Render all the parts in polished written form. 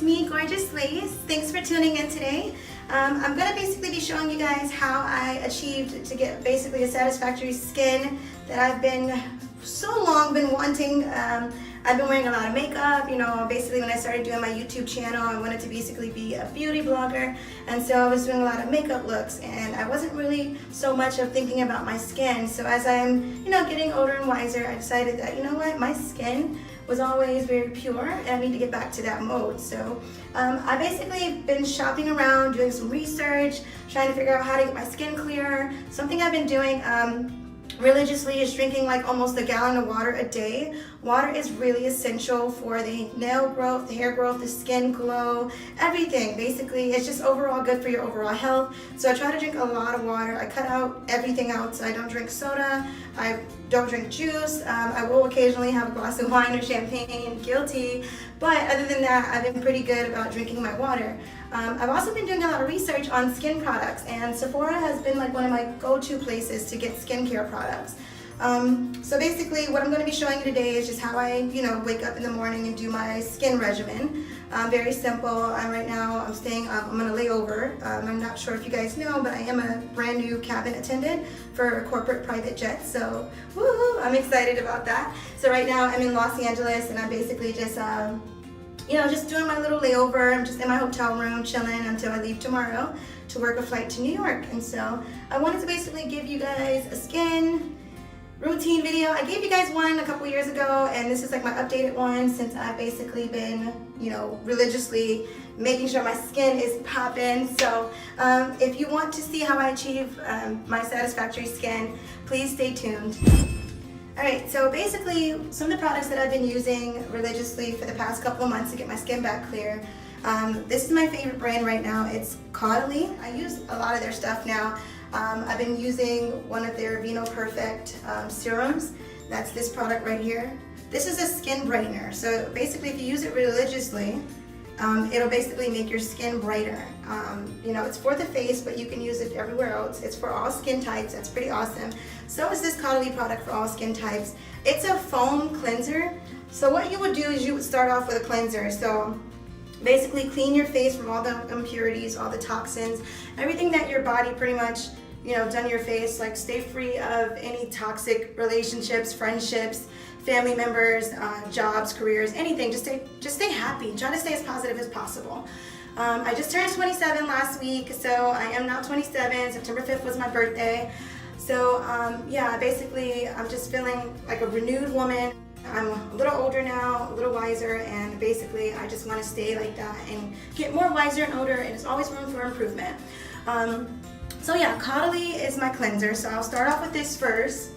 me, Gorgeous Lace. Thanks for tuning in today. I'm going to basically be showing you guys how I achieved to get basically a satisfactory skin that I've been so long been wanting. I've been wearing a lot of makeup, you know, basically when I started doing my YouTube channel, I wanted to basically be a beauty blogger, and so I was doing a lot of makeup looks, and I wasn't really so much of thinking about my skin. So as I'm, you know, getting older and wiser, I decided that, you know what, my skin was always very pure, and I need to get back to that mode. So I basically been shopping around, doing some research, trying to figure out how to get my skin clearer. Something I've been doing religiously is drinking like almost a gallon of water a day. Water is really essential for the nail growth, the hair growth, the skin glow, everything. Basically, it's just overall good for your overall health. So I try to drink a lot of water. I cut out everything else. I don't drink soda. I don't drink juice. I will occasionally have a glass of wine or champagne, guilty. But other than that, I've been pretty good about drinking my water. I've also been doing a lot of research on skin products, and Sephora has been like one of my go-to places to get skincare products. So basically what I'm going to be showing you today is just how I, you know, wake up in the morning and do my skin regimen. Very simple. I'm on a layover. I'm not sure if you guys know, but I am a brand new cabin attendant for a corporate private jet. So woohoo, I'm excited about that. So right now I'm in Los Angeles, and I'm basically just you know, just doing my little layover. I'm just in my hotel room chilling until I leave tomorrow to work a flight to New York. And so I wanted to basically give you guys a skin routine video. I gave you guys one a couple years ago, and this is like my updated one since I've basically been, you know, religiously making sure my skin is popping. So if you want to see how I achieve my satisfactory skin, please stay tuned. Alright, so basically some of the products that I've been using religiously for the past couple of months to get my skin back clear. This is my favorite brand right now. It's Caudally. I use a lot of their stuff now. I've been using one of their Vino Perfect serums. That's this product right here. This is a skin brightener. So basically if you use it religiously, it'll basically make your skin brighter. You know, it's for the face, but you can use it everywhere else. It's for all skin types. That's pretty awesome. So is this Caudally product for all skin types. It's a foam cleanser. So what you would do is you would start off with a cleanser. So basically clean your face from all the impurities, all the toxins, everything that your body pretty much, you know, done your face. Like stay free of any toxic relationships, friendships, family members, jobs, careers, anything. Just stay happy. Try to stay as positive as possible. I just turned 27 last week, so I am now 27. September 5th was my birthday. So yeah, basically I'm just feeling like a renewed woman. I'm a little older now, a little wiser, and basically I just want to stay like that and get more wiser and older, and there's always room for improvement. So yeah, Caudally is my cleanser, so I'll start off with this first.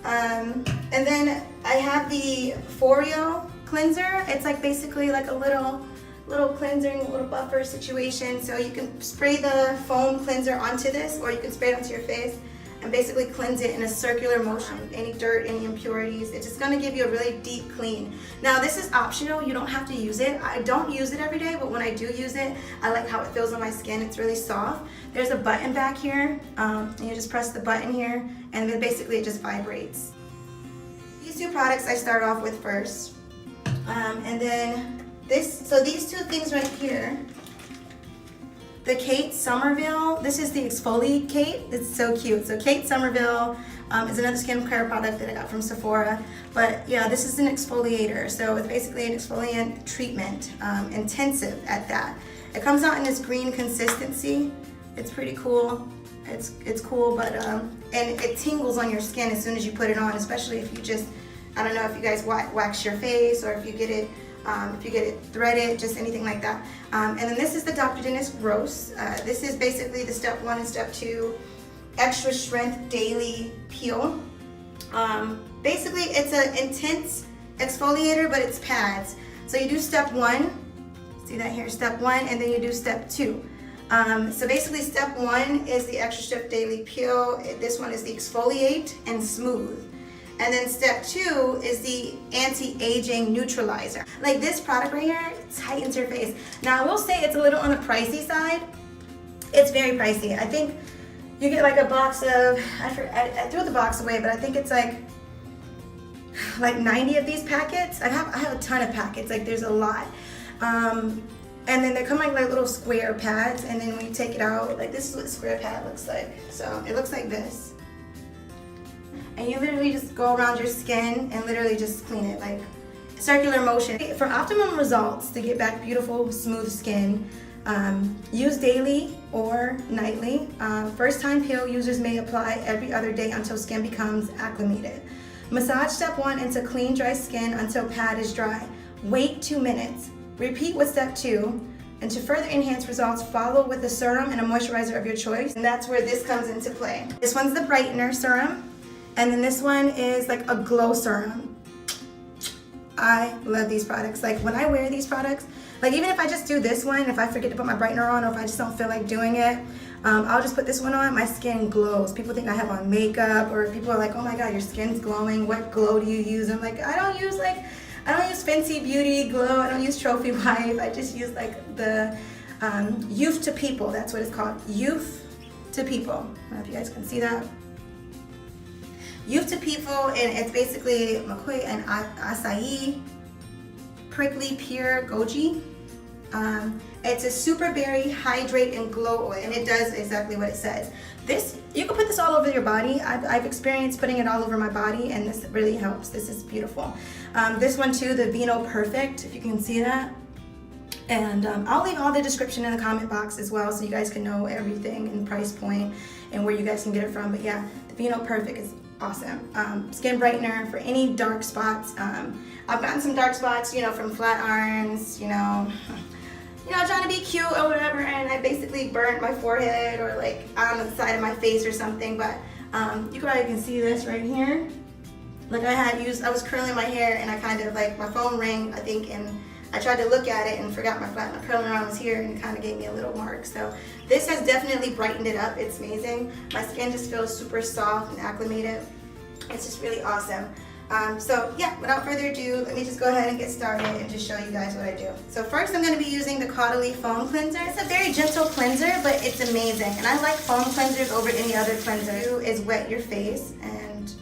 And then I have the Foreo Cleanser. It's like basically like a little cleansing, little buffer situation. So you can spray the foam cleanser onto this, or you can spray it onto your face and basically cleanse it in a circular motion. Any dirt, any impurities, it's just gonna give you a really deep clean. Now this is optional, you don't have to use it. I don't use it every day, but when I do use it, I like how it feels on my skin. It's really soft. There's a button back here, and you just press the button here, and then basically it just vibrates. These two products I start off with first. And then these two things right here, the Kate Somerville, this is the Exfoliate Kate. It's so cute. So Kate Somerville is another skincare product that I got from Sephora. But yeah, this is an exfoliator. So it's basically an exfoliant treatment, intensive at that. It comes out in this green consistency. It's pretty cool. It's cool, but and it tingles on your skin as soon as you put it on, especially if you just, I don't know if you guys wax your face, or if you get it threaded, just anything like that. And then this is the Dr. Dennis Gross. This is basically the step 1 and step 2 extra strength daily peel. Basically it's an intense exfoliator, but it's pads. So you do step 1, see that here, step 1, and then you do step 2. So basically step 1 is the extra strength daily peel. This one is the exfoliate and smooth. And then step 2 is the anti-aging neutralizer. Like this product right here, it tightens your face. Now I will say it's a little on the pricey side. It's very pricey. I think you get like a box of, I threw the box away, but I think it's like 90 of these packets. I have a ton of packets, like there's a lot. And then they come like little square pads, and then when you take it out, like this is what the square pad looks like. So it looks like this. And you literally just go around your skin and literally just clean it, like circular motion. For optimum results, to get back beautiful, smooth skin, use daily or nightly. First time peel users may apply every other day until skin becomes acclimated. Massage step 1 into clean, dry skin until pad is dry. Wait 2 minutes. Repeat with step 2. And to further enhance results, follow with a serum and a moisturizer of your choice. And that's where this comes into play. This one's the Brightener serum. And then this one is like a glow serum. I love these products. Like when I wear these products, like even if I just do this one, if I forget to put my brightener on, or if I just don't feel like doing it, I'll just put this one on. My skin glows. People think I have on makeup, or people are like, oh my god, your skin's glowing. What glow do you use? I'm like, I don't use fancy beauty glow. I don't use trophy wife. I just use like the Youth to People. That's what it's called. Youth to People. I don't know if you guys can see that. Youth to People, and it's basically McCoy and acai, prickly pure goji. It's a super berry hydrate and glow oil, and it does exactly what it says. This, you can put this all over your body. I've experienced putting it all over my body, and this really helps. This is beautiful. This one too, the Vino Perfect, if you can see that. And I'll leave all the description in the comment box as well, so you guys can know everything and price point and where you guys can get it from. But yeah, the Vino Perfect is awesome. Skin brightener for any dark spots. I've gotten some dark spots, you know, from flat irons, you know, trying to be cute or whatever, and I basically burnt my forehead or like on the side of my face or something. But you probably can see this right here. Like I was curling my hair, and I kind of like, my phone rang, I think, and I tried to look at it and forgot my curling iron was here, and it kind of gave me a little mark. So this has definitely brightened it up. It's amazing. My skin just feels super soft and acclimated. It's just really awesome. So yeah, without further ado, let me just go ahead and get started and just show you guys what I do. So first I'm going to be using the Caudally foam cleanser. It's a very gentle cleanser, but it's amazing. And I like foam cleansers over any other cleanser. What you do is wet your face, and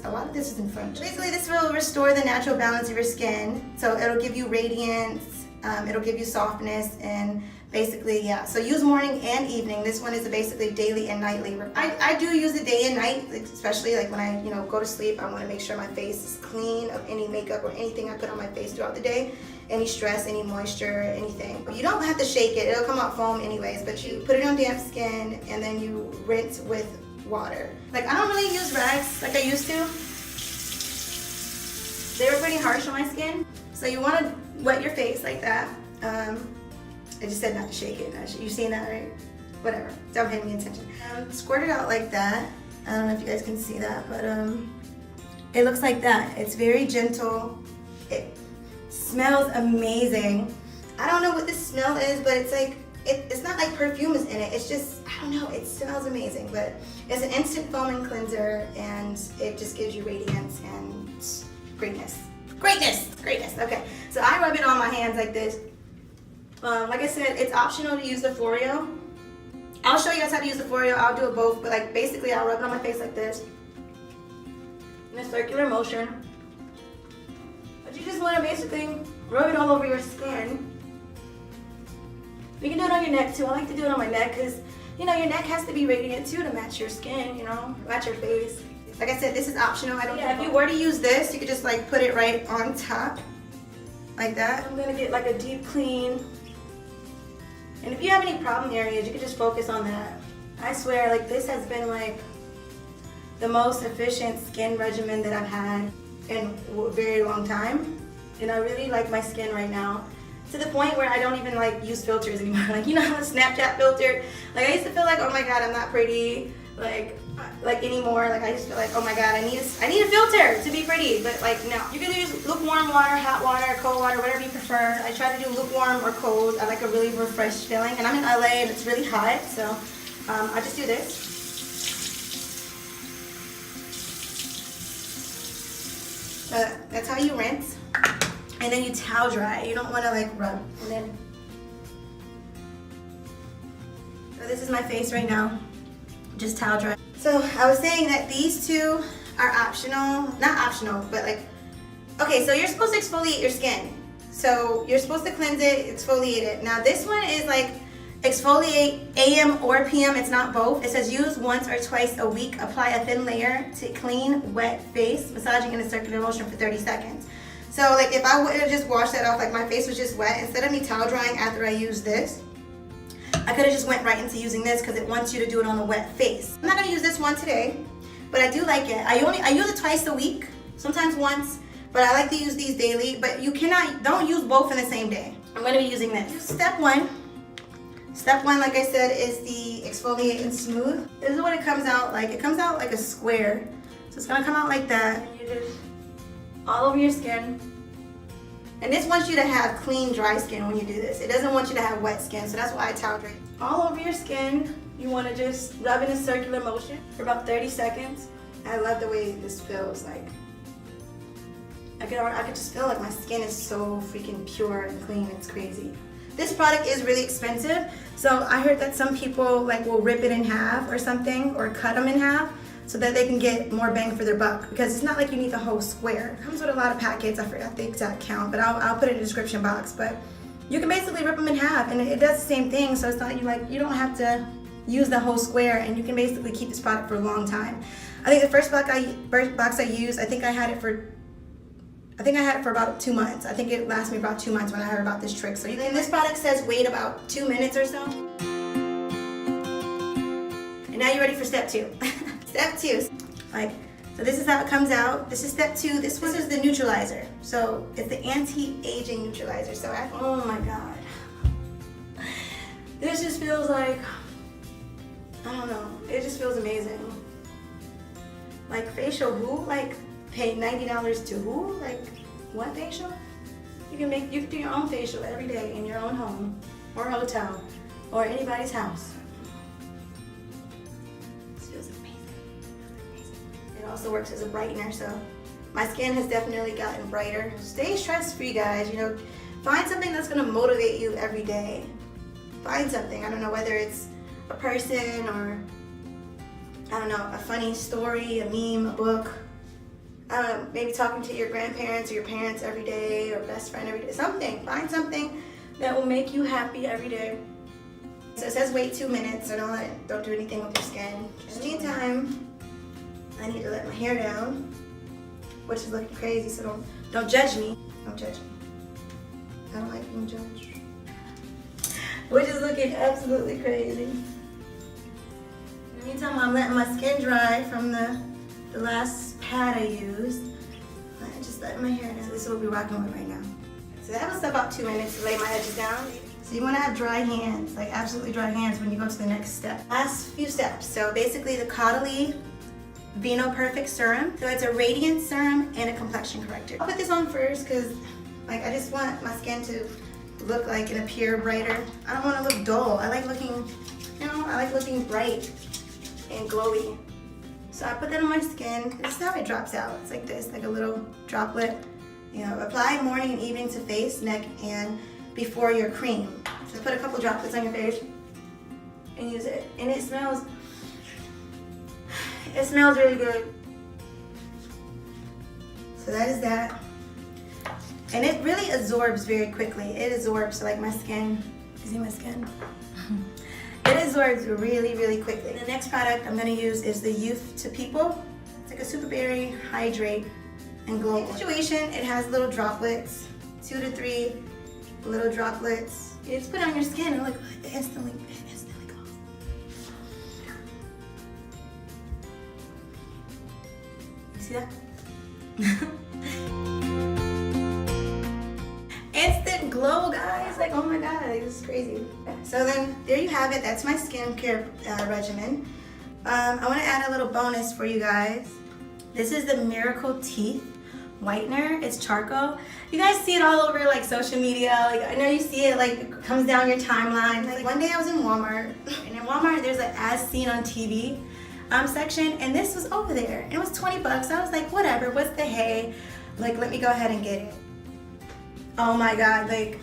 a lot of this is in French. Basically, this will restore the natural balance of your skin. So it'll give you radiance, it'll give you softness, and basically, yeah. So use morning and evening. This one is basically daily and nightly. I do use it day and night, especially like when I, go to sleep. I want to make sure my face is clean of any makeup or anything I put on my face throughout the day. Any stress, any moisture, anything. You don't have to shake it. It'll come out foam anyways, but you put it on damp skin and then you rinse with water. Like, I don't really use rags like I used to. They were pretty harsh on my skin. So you want to wet your face like that. I just said not to shake it. You've seen that, right? Whatever. Don't pay me attention. Squirt it out like that. I don't know if you guys can see that, but it looks like that. It's very gentle. It smells amazing. I don't know what this smell is, but it's like, it's not like perfume is in it. It's just, I don't know, it smells amazing. But it's an instant foaming cleanser, and it just gives you radiance and greatness. Greatness. Okay, so I rub it on my hands like this. Like I said, it's optional to use the Foreo. I'll show you guys how to use the Foreo. I'll do it both, but like basically I'll rub it on my face like this in a circular motion. But you just want to basically rub it all over your skin. You can do it on your neck too. I like to do it on my neck because, your neck has to be radiant too to match your skin, match your face. Like I said, this is optional. If you were to use this, you could just like put it right on top like that. I'm gonna get like a deep clean. And if you have any problem areas, you can just focus on that. I swear, like, this has been like the most efficient skin regimen that I've had in a very long time. And I really like my skin right now, to the point where I don't even like use filters anymore. Like, the Snapchat filter. Like, I used to feel like, oh my god, I'm not pretty. Like anymore. Like, I just feel like, oh my god, I need a filter to be pretty. But like, no. You can use lukewarm water, hot water, cold water, whatever you prefer. I try to do lukewarm or cold. I like a really refreshed feeling. And I'm in LA and it's really hot, so I just do this. That's how you rinse. And then you towel dry. You don't want to like rub. And then, so this is my face right now. Just towel dry. So I was saying that these two are optional. Not optional, but like, okay, so you're supposed to exfoliate your skin. So So you're supposed to cleanse it, exfoliate it. Now this one is like exfoliate AM or PM. It's not both. It says use once or twice a week. Apply a thin layer to clean, wet face, massaging in a circular motion for 30 seconds. So like if I would have just washed that off, like my face was just wet, instead of me towel drying after I use this, I could have just went right into using this because it wants you to do it on a wet face. I'm not gonna use this one today, but I do like it. I use it twice a week, sometimes once, but I like to use these daily. But you don't use both in the same day. I'm gonna be using this. Step one, like I said, is the exfoliate and smooth. This is what it comes out like. It comes out like a square. So it's gonna come out like that. And you just all over your skin. And this wants you to have clean, dry skin when you do this. It doesn't want you to have wet skin, so that's why I towel dry. All over your skin, you want to just rub in a circular motion for about 30 seconds. I love the way this feels. Like I could just feel like my skin is so freaking pure and clean. It's crazy. This product is really expensive, so I heard that some people like will rip it in half or something, or cut them in half, so that they can get more bang for their buck, because it's not like you need the whole square. It comes with a lot of packets. I forgot the exact count, but I'll put it in the description box. But you can basically rip them in half, and it does the same thing. So it's not you don't have to use the whole square, and you can basically keep this product for a long time. I think the first box I used, I think I had it for about 2 months. I think it lasted me about 2 months when I heard about this trick. So this product says wait about 2 minutes or so. And now you're ready for step 2. Step 2, so this is how it comes out. This is step 2. This is the Neutralizer. So it's the anti-aging Neutralizer. So oh my God, this just feels like, I don't know. It just feels amazing. Like facial who? Like pay $90 to who? Like what facial? You can do your own facial every day in your own home or hotel or anybody's house. It also works as a brightener, so my skin has definitely gotten brighter. Stay stress-free, guys. You know, find something that's gonna motivate you every day. Find something. I don't know, whether it's a person or, I don't know, a funny story, a meme, a book. I don't know, maybe talking to your grandparents or your parents every day, or best friend every day. Something. Find something that will make you happy every day. So it says wait 2 minutes, so don't do anything with your skin. In the meantime, I need to let my hair down, which is looking crazy, so don't judge me. Don't judge me. I don't like being judged. Which is looking absolutely crazy. In the meantime, I'm letting my skin dry from the last pad I used. I just let my hair down. So this is what we're rocking with right now. So that was about 2 minutes to lay my edges down. So you want to have dry hands, like absolutely dry hands when you go to the next step. Last few steps. So basically the Caudally Vino Perfect Serum. So it's a Radiance Serum and a complexion corrector. I'll put this on first because like I just want my skin to look like and appear brighter. I don't want to look dull. I like looking, I like looking bright and glowy. So I put that on my skin. This is how it drops out. It's like this, like a little droplet. Apply morning and evening to face, neck, and before your cream. So put a couple droplets on your face and use it. And it smells really good. So that is that. And it really absorbs very quickly. It absorbs like my skin. You see my skin? It absorbs really, really quickly. The next product I'm gonna use is the Youth to People. It's like a super berry, hydrate, and glow. Situation, it has little droplets, 2 to 3 little droplets. You just put it on your skin and look, it instantly glows. You see that? Instant glow, guys. Like, oh my God, this is crazy. So then, there you have it. That's my skincare regimen. I want to add a little bonus for you guys. This is the Miracle Teeth Whitener. It's charcoal. You guys see it all over like social media. Like I know you see it, like it comes down your timeline. Like one day I was in Walmart, and in Walmart there's an as seen on TV section, and this was over there. And it was 20 bucks. I was like, whatever, what's the hay? Like, let me go ahead and get it. Oh my God, like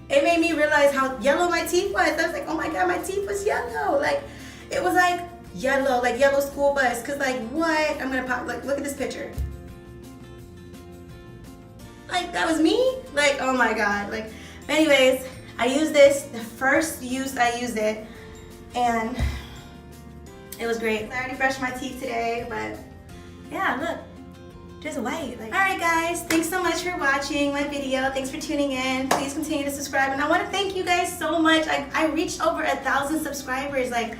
it made me realize how yellow my teeth was. I was like, oh my God, my teeth was yellow. Like it was like yellow school bus. Cause like what? I'm gonna pop, like look at this picture. Like, that was me? Like, oh my God. Like, anyways, I used this, the first use I used it, and it was great. I already brushed my teeth today, but yeah, look, just white. Like, all right, guys, thanks so much for watching my video. Thanks for tuning in. Please continue to subscribe, and I want to thank you guys so much. I reached over 1,000 subscribers. Like,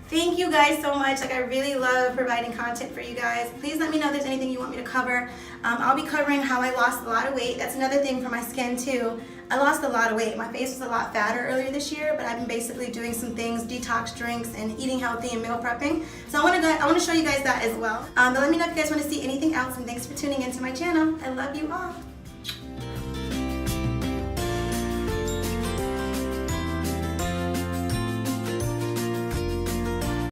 thank you guys so much. Like, I really love providing content for you guys. Please let me know if there's anything you want me to cover. I'll be covering how I lost a lot of weight. That's another thing for my skin too. I lost a lot of weight. My face was a lot fatter earlier this year, but I've been basically doing some things, detox drinks and eating healthy and meal prepping. So I want to show you guys that as well. But let me know if you guys want to see anything else, and thanks for tuning into my channel. I love you all.